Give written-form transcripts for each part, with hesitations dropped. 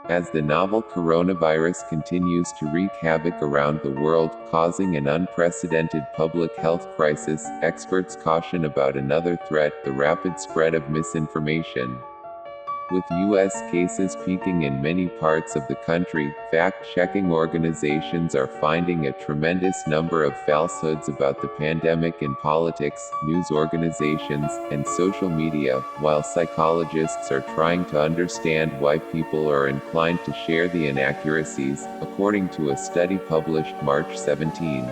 As the novel coronavirus continues to wreak havoc around the world, causing an unprecedented public health crisis, experts caution about another threat: the rapid spread of misinformation. With U.S. cases peaking in many parts of the country, fact-checking organizations are finding a tremendous number of falsehoods about the pandemic in politics, news organizations, and social media, while psychologists are trying to understand why people are inclined to share the inaccuracies, according to a study published March 17.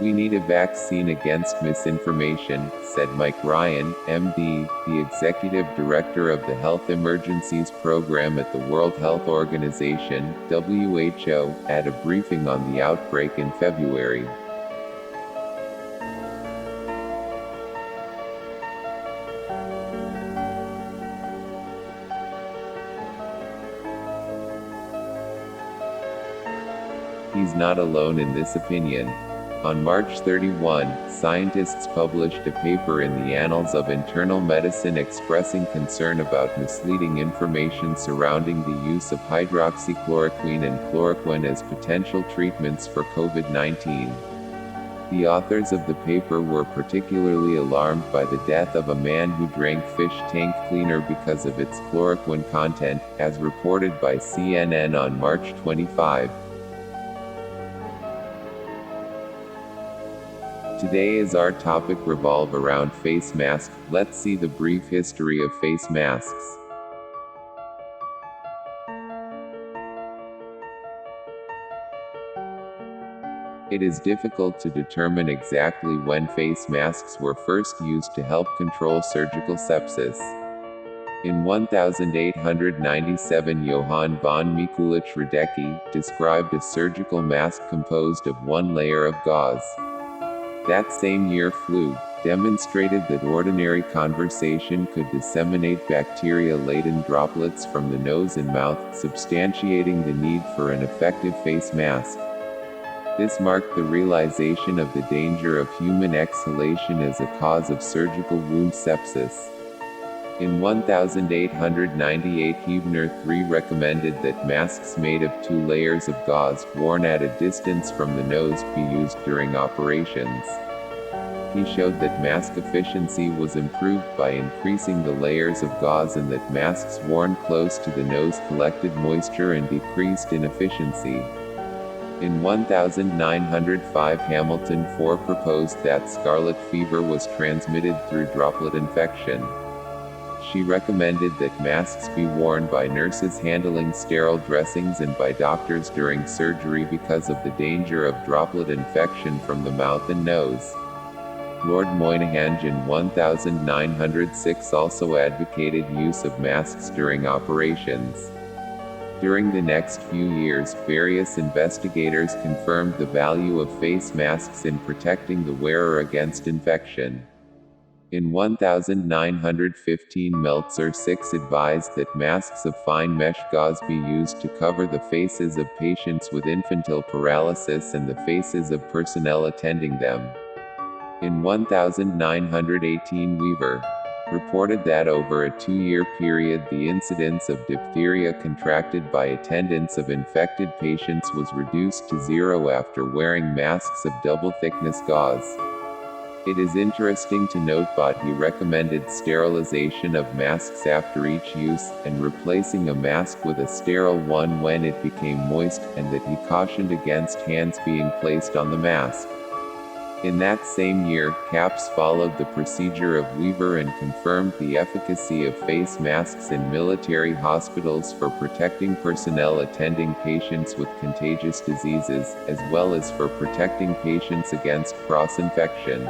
"We need a vaccine against misinformation," said Mike Ryan, MD, the executive director of the Health Emergencies Program at the World Health Organization, WHO, at a briefing on the outbreak in February. He's not alone in this opinion. On March 31, scientists published a paper in the Annals of Internal Medicine expressing concern about misleading information surrounding the use of hydroxychloroquine and chloroquine as potential treatments for COVID-19. The authors of the paper were particularly alarmed by the death of a man who drank fish tank cleaner because of its chloroquine content, as reported by CNN on March 25. Today as our topic revolve around face masks, let's see the brief history of face masks. It is difficult to determine exactly when face masks were first used to help control surgical sepsis. In 1897, Johann von Mikulicz-Radecki described a surgical mask composed of one layer of gauze. That same year, flu demonstrated that ordinary conversation could disseminate bacteria-laden droplets from the nose and mouth, substantiating the need for an effective face mask. This marked the realization of the danger of human exhalation as a cause of surgical wound sepsis. In 1898, Huebner III recommended that masks made of 2 layers of gauze, worn at a distance from the nose, be used during operations. He showed that mask efficiency was improved by increasing the layers of gauze and that masks worn close to the nose collected moisture and decreased inefficiency. In 1905, Hamilton IV proposed that scarlet fever was transmitted through droplet infection. She recommended that masks be worn by nurses handling sterile dressings and by doctors during surgery because of the danger of droplet infection from the mouth and nose. Lord Moynihan in 1906 also advocated use of masks during operations. During the next few years, various investigators confirmed the value of face masks in protecting the wearer against infection. In 1915, Meltzer VI advised that masks of fine mesh gauze be used to cover the faces of patients with infantile paralysis and the faces of personnel attending them. In 1918, Weaver reported that over a 2-year period the incidence of diphtheria contracted by attendants of infected patients was reduced to 0 after wearing masks of double-thickness gauze. It is interesting to note that he recommended sterilization of masks after each use, and replacing a mask with a sterile one when it became moist, and that he cautioned against hands being placed on the mask. In that same year, CAPS followed the procedure of Weaver and confirmed the efficacy of face masks in military hospitals for protecting personnel attending patients with contagious diseases, as well as for protecting patients against cross-infection.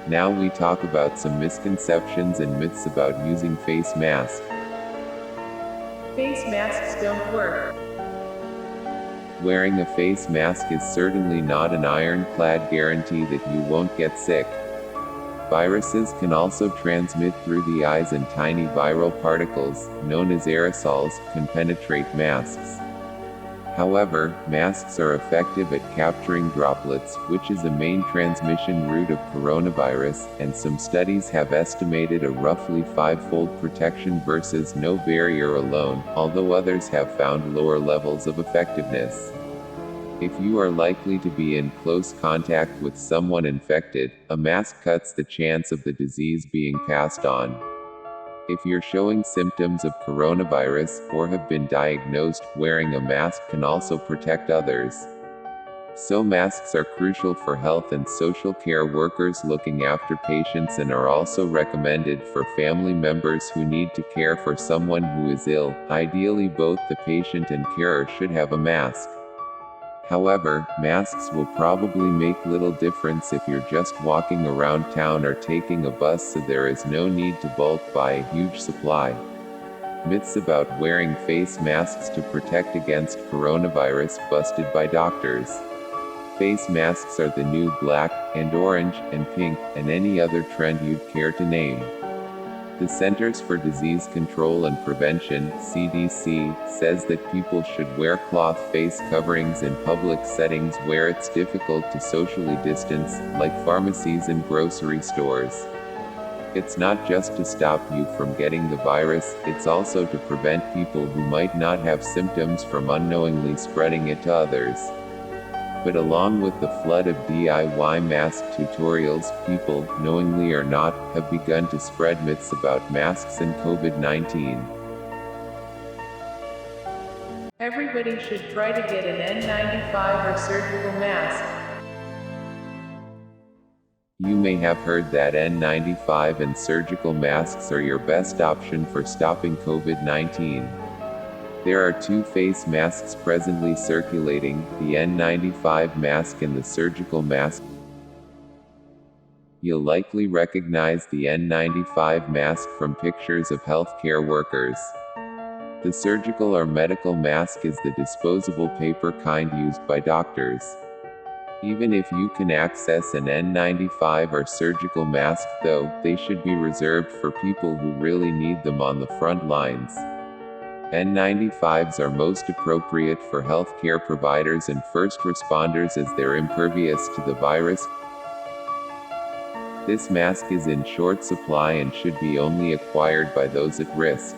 Now we talk about some misconceptions and myths about using face masks. Face masks don't work. Wearing a face mask is certainly not an ironclad guarantee that you won't get sick. Viruses can also transmit through the eyes, and tiny viral particles, known as aerosols, can penetrate masks. However, masks are effective at capturing droplets, which is a main transmission route of coronavirus, and some studies have estimated a roughly 5-fold protection versus no barrier alone, although others have found lower levels of effectiveness. If you are likely to be in close contact with someone infected, a mask cuts the chance of the disease being passed on. If you're showing symptoms of coronavirus, or have been diagnosed, wearing a mask can also protect others. So masks are crucial for health and social care workers looking after patients and are also recommended for family members who need to care for someone who is ill. Ideally, both the patient and carer should have a mask. However, masks will probably make little difference if you're just walking around town or taking a bus, so there is no need to bulk buy a huge supply. Myths about wearing face masks to protect against coronavirus busted by doctors. Face masks are the new black, and orange, and pink, and any other trend you'd care to name. The Centers for Disease Control and Prevention, CDC, says that people should wear cloth face coverings in public settings where it's difficult to socially distance, like pharmacies and grocery stores. It's not just to stop you from getting the virus, it's also to prevent people who might not have symptoms from unknowingly spreading it to others. But along with the flood of DIY mask tutorials, people, knowingly or not, have begun to spread myths about masks and COVID-19. Everybody should try to get an N95 or surgical mask. You may have heard that N95 and surgical masks are your best option for stopping COVID-19. There are two face masks presently circulating, the N95 mask and the surgical mask. You'll likely recognize the N95 mask from pictures of healthcare workers. The surgical or medical mask is the disposable paper kind used by doctors. Even if you can access an N95 or surgical mask, though, they should be reserved for people who really need them on the front lines. N95s are most appropriate for healthcare providers and first responders as they're impervious to the virus. This mask is in short supply and should be only acquired by those at risk.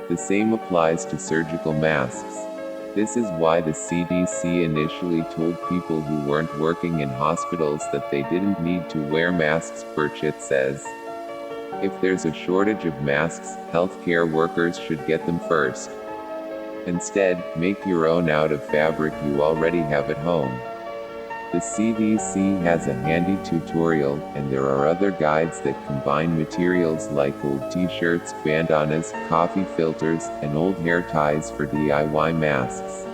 The same applies to surgical masks. This is why the CDC initially told people who weren't working in hospitals that they didn't need to wear masks. Burchett says, if there's a shortage of masks, healthcare workers should get them first. Instead, make your own out of fabric you already have at home. The CDC has a handy tutorial, and there are other guides that combine materials like old t-shirts, bandanas, coffee filters, and old hair ties for DIY masks.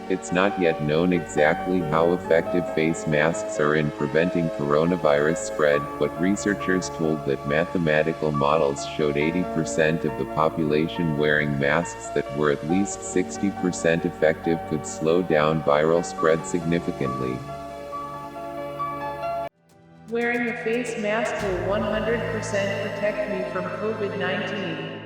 It's not yet known exactly how effective face masks are in preventing coronavirus spread, but researchers told that mathematical models showed 80% of the population wearing masks that were at least 60% effective could slow down viral spread significantly. Wearing a face mask will 100% protect me from COVID-19.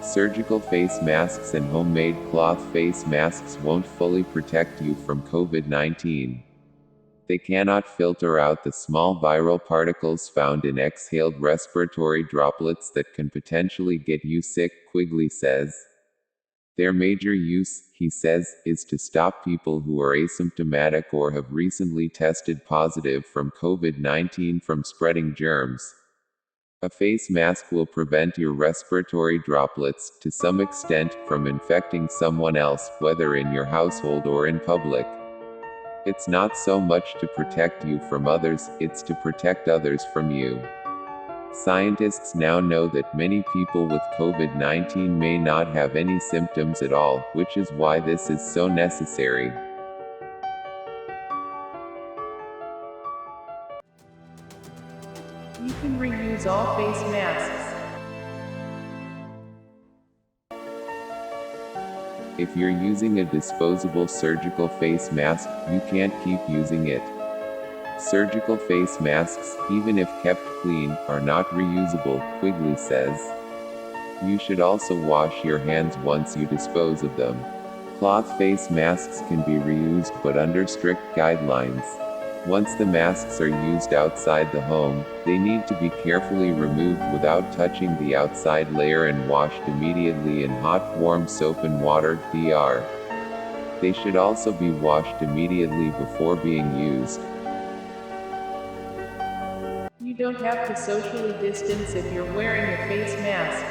Surgical face masks and homemade cloth face masks won't fully protect you from COVID-19. They cannot filter out the small viral particles found in exhaled respiratory droplets that can potentially get you sick, Quigley says. Their major use, he says, is to stop people who are asymptomatic or have recently tested positive from COVID-19 from spreading germs. A face mask will prevent your respiratory droplets, to some extent, from infecting someone else, whether in your household or in public. It's not so much to protect you from others, it's to protect others from you. Scientists now know that many people with COVID-19 may not have any symptoms at all, which is why this is so necessary. You can reuse all face masks. If you're using a disposable surgical face mask, you can't keep using it. Surgical face masks, even if kept clean, are not reusable, Quigley says. You should also wash your hands once you dispose of them. Cloth face masks can be reused but under strict guidelines. Once the masks are used outside the home, they need to be carefully removed without touching the outside layer and washed immediately in hot warm soap and water, Dr. They should also be washed immediately before being used. You don't have to socially distance if you're wearing a face mask.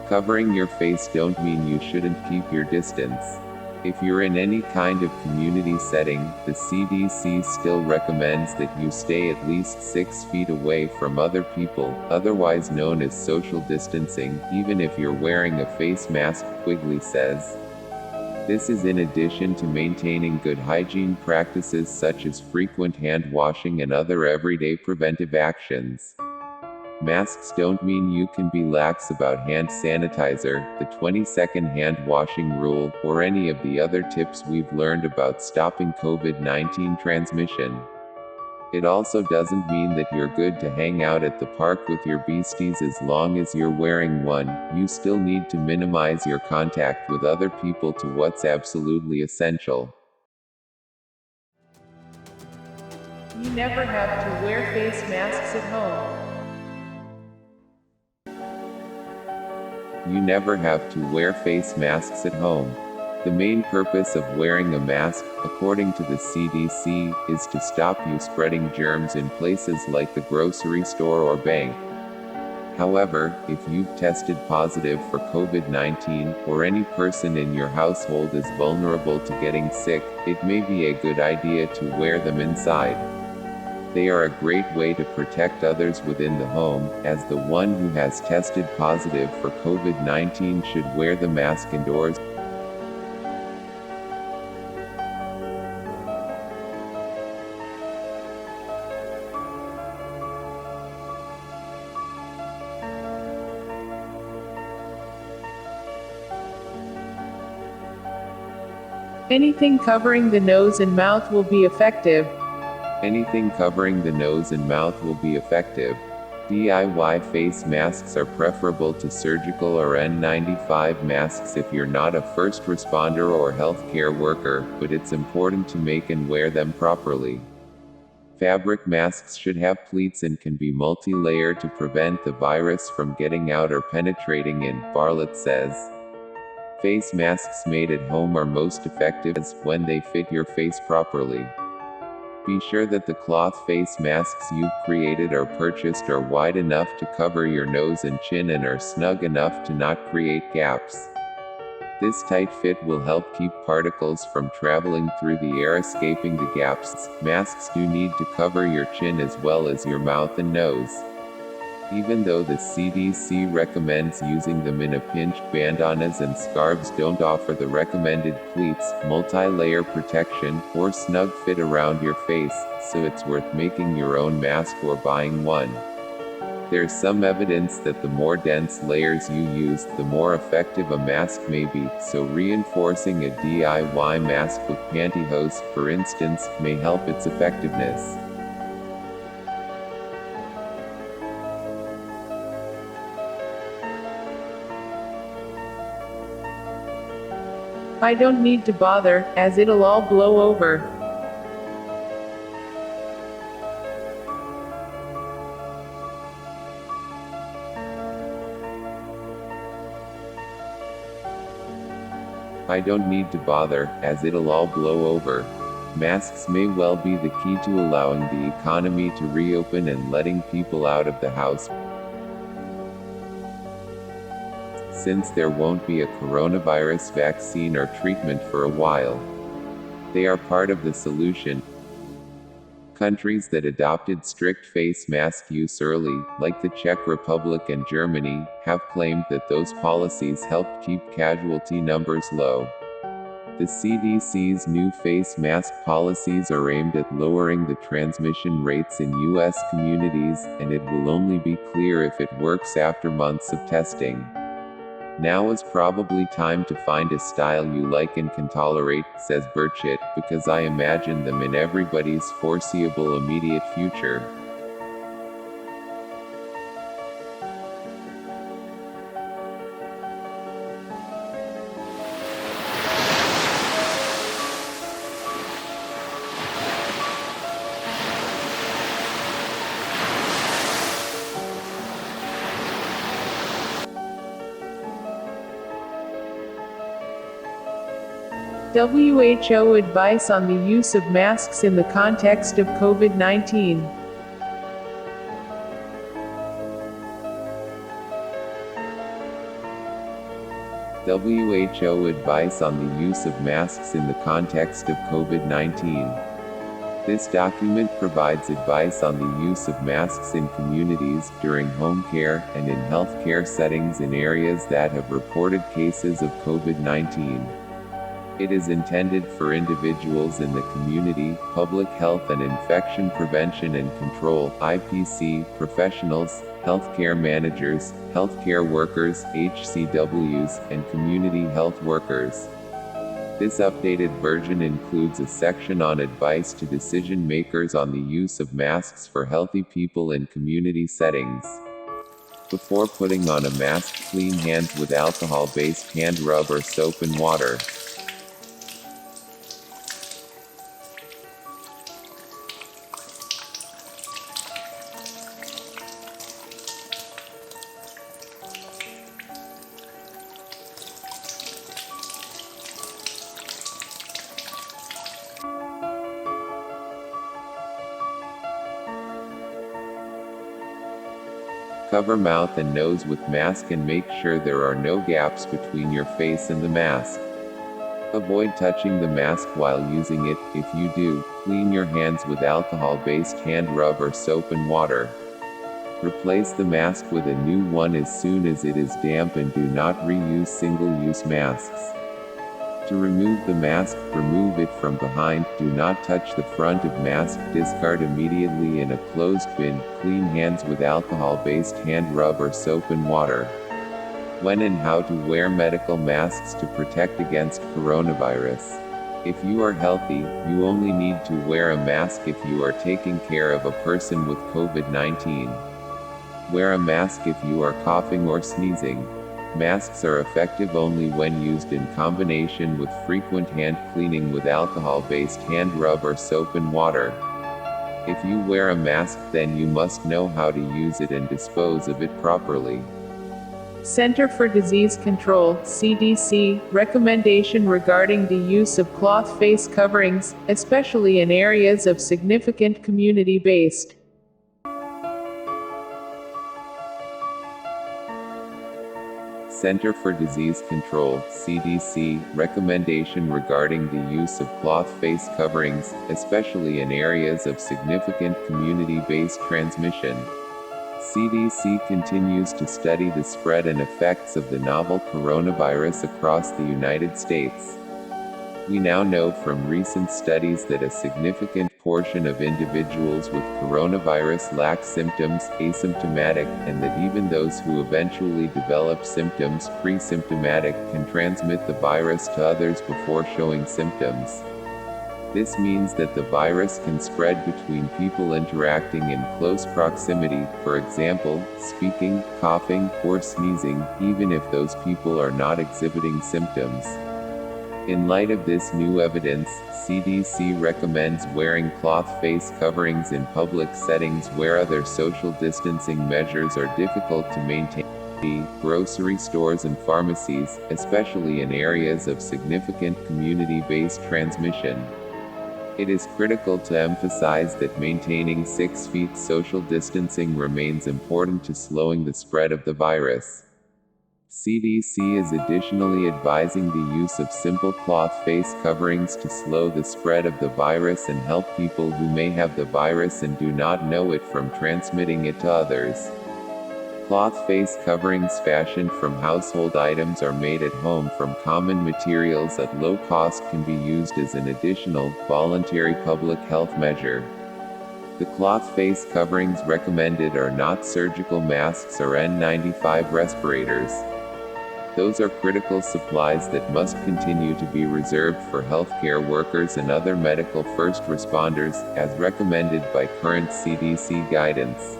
Covering your face don't mean you shouldn't keep your distance. If you're in any kind of community setting, the CDC still recommends that you stay at least 6 feet away from other people, otherwise known as social distancing, even if you're wearing a face mask, Quigley says. This is in addition to maintaining good hygiene practices such as frequent hand washing and other everyday preventive actions. Masks don't mean you can be lax about hand sanitizer, the 20-second hand washing rule, or any of the other tips we've learned about stopping COVID-19 transmission. It also doesn't mean that you're good to hang out at the park with your beasties as long as you're wearing one. You still need to minimize your contact with other people to what's absolutely essential. You never have to wear face masks at home. You never have to wear face masks at home. The main purpose of wearing a mask, according to the CDC, is to stop you spreading germs in places like the grocery store or bank. However, if you've tested positive for COVID-19, or any person in your household is vulnerable to getting sick, it may be a good idea to wear them inside. They are a great way to protect others within the home, as the one who has tested positive for COVID-19 should wear the mask indoors. Anything covering the nose and mouth will be effective. Anything covering the nose and mouth will be effective. DIY face masks are preferable to surgical or N95 masks if you're not a first responder or healthcare worker, but it's important to make and wear them properly. Fabric masks should have pleats and can be multi-layered to prevent the virus from getting out or penetrating in, Bartlett says. Face masks made at home are most effective when they fit your face properly. Be sure that the cloth face masks you've created or purchased are wide enough to cover your nose and chin and are snug enough to not create gaps. This tight fit will help keep particles from traveling through the air escaping the gaps. Masks do need to cover your chin as well as your mouth and nose. Even though the CDC recommends using them in a pinch, bandanas and scarves don't offer the recommended pleats, multi-layer protection, or snug fit around your face, so it's worth making your own mask or buying one. There's some evidence that the more dense layers you use, the more effective a mask may be, so reinforcing a DIY mask with pantyhose, for instance, may help its effectiveness. I don't need to bother, as it'll all blow over. I don't need to bother, as it'll all blow over. Masks may well be the key to allowing the economy to reopen and letting people out of the house, since there won't be a coronavirus vaccine or treatment for a while. They are part of the solution. Countries that adopted strict face mask use early, like the Czech Republic and Germany, have claimed that those policies helped keep casualty numbers low. The CDC's new face mask policies are aimed at lowering the transmission rates in U.S. communities, and it will only be clear if it works after months of testing. Now is probably time to find a style you like and can tolerate, says Burchett, because I imagine them in everybody's foreseeable immediate future. WHO advice on the use of masks in the context of COVID-19. WHO advice on the use of masks in the context of COVID-19. This document provides advice on the use of masks in communities, during home care, and in healthcare settings in areas that have reported cases of COVID-19. It is intended for individuals in the community, public health and infection prevention and control (IPC) professionals, healthcare managers, healthcare workers (HCWs), and community health workers. This updated version includes a section on advice to decision makers on the use of masks for healthy people in community settings. Before putting on a mask, clean hands with alcohol-based hand rub or soap and water. Cover mouth and nose with mask and make sure there are no gaps between your face and the mask. Avoid touching the mask while using it. If you do, clean your hands with alcohol-based hand rub or soap and water. Replace the mask with a new one as soon as it is damp and do not reuse single-use masks. To remove the mask, remove it from behind, do not touch the front of mask, discard immediately in a closed bin, clean hands with alcohol-based hand rub or soap and water. When and how to wear medical masks to protect against coronavirus. If you are healthy, you only need to wear a mask if you are taking care of a person with COVID-19. Wear a mask if you are coughing or sneezing. Masks are effective only when used in combination with frequent hand cleaning with alcohol-based hand rub or soap and water. If you wear a mask, then you must know how to use it and dispose of it properly. Center for Disease Control, CDC, recommendation regarding the use of cloth face coverings, especially in areas of significant community-based Center for Disease Control, CDC, recommendation regarding the use of cloth face coverings, especially in areas of significant community-based transmission. CDC continues to study the spread and effects of the novel coronavirus across the United States. We now know from recent studies that a significant portion of individuals with coronavirus lack symptoms, asymptomatic, and that even those who eventually develop symptoms, pre-symptomatic, can transmit the virus to others before showing symptoms. This means that the virus can spread between people interacting in close proximity, for example, speaking, coughing, or sneezing, even if those people are not exhibiting symptoms. In light of this new evidence, CDC recommends wearing cloth face coverings in public settings where other social distancing measures are difficult to maintain. Grocery stores and pharmacies, especially in areas of significant community-based transmission. It is critical to emphasize that maintaining 6 feet social distancing remains important to slowing the spread of the virus. CDC is additionally advising the use of simple cloth face coverings to slow the spread of the virus and help people who may have the virus and do not know it from transmitting it to others. Cloth face coverings fashioned from household items are made at home from common materials at low cost can be used as an additional, voluntary public health measure. The cloth face coverings recommended are not surgical masks or N95 respirators. Those are critical supplies that must continue to be reserved for healthcare workers and other medical first responders, as recommended by current CDC guidance.